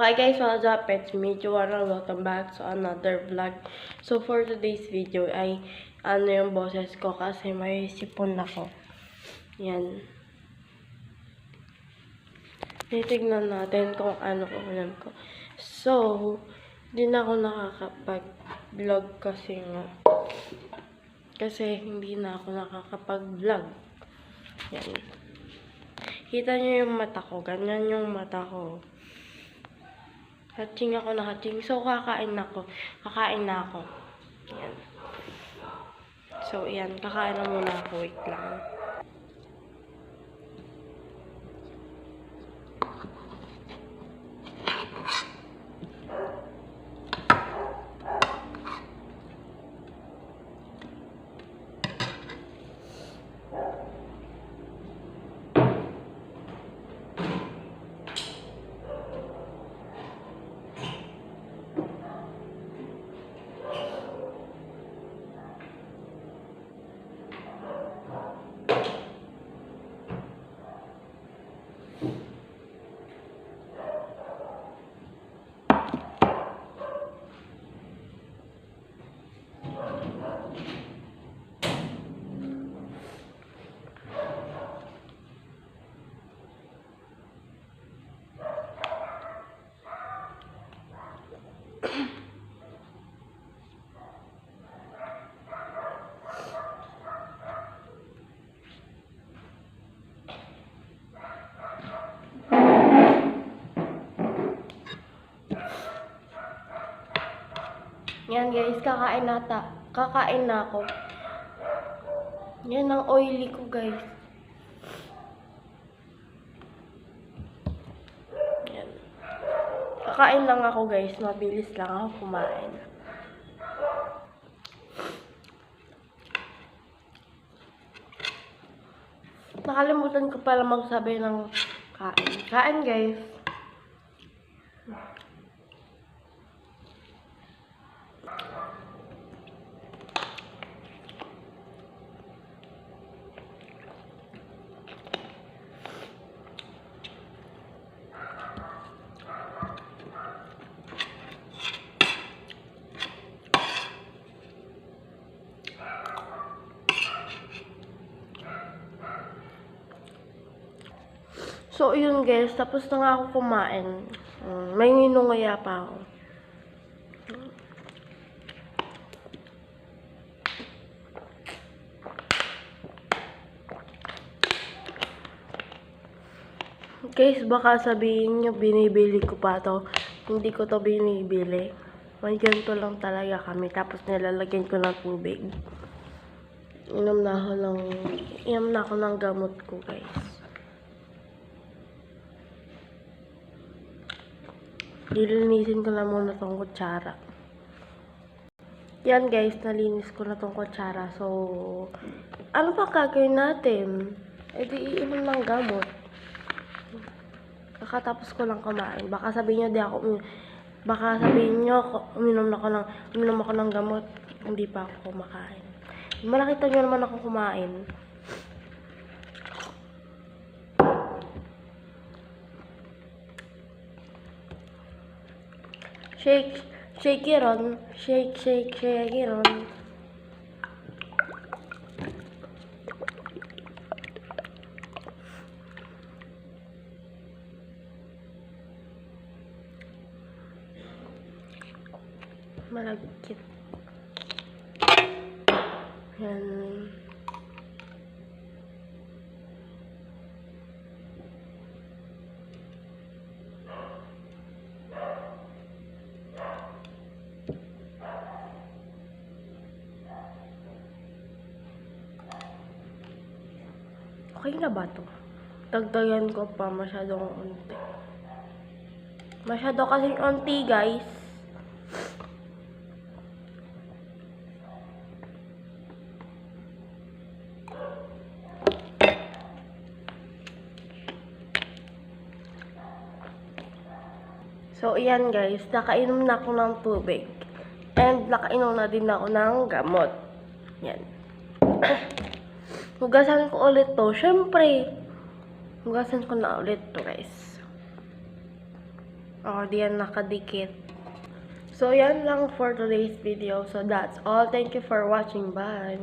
Hi guys, what's up? It's me, Joanna. Welcome back to another vlog. So for today's video ay yung boses ko kasi may sipon ako. Yan. Titignan natin kung ano ko alam ko. So, di na ako nakakapag-vlog kasi hindi na ako nakakapag-vlog. Yan. Kita nyo yung mata ko. Ganyan yung mata ko. Hatching ako na hatching. So, kakain na ako. Yan. So, yan. Kakain na muna ako. Wait lang. Yan guys, kakain na ako. Yan ang oily ko guys. Yan. Kakain lang ako guys, mabilis lang ako kumain. Nakalimutan ko pala magsabi ng kain. Kain guys. So, yun guys. Tapos na nga ako kumain. May nginungaya pa ako. Guys, baka sabihin nyo, binibili ko pa to. Hindi ko to binibili. May ganito lang talaga kami. Tapos nilalagyan ko ng tubig. Inom na ako ng gamot ko guys. Lilinisin ko na muna tong kutsara. Yan guys, nalinis ko na tong kutsara. So, ano pa gagawin natin? E di iinom ng gamot. Kakatapos ko lang kumain. Baka sabihin nyo, uminom ako ng gamot. Hindi pa ako kumakain. Malakita nyo naman ako kumain. Shake it on. Shake it on. Malagkit. Yan. Okay na ba to? Dagdagan ko pa masyadong unti. Masyado kasing unti guys. So, iyan guys. Nakainom na ako ng tubig. And nakainom na din ako ng gamot. Yan. Hugasan ko ulit to. Syempre, hugasan ko na ulit to guys. O, diyan nakadikit. So, yan lang for today's video. So, that's all. Thank you for watching. Bye!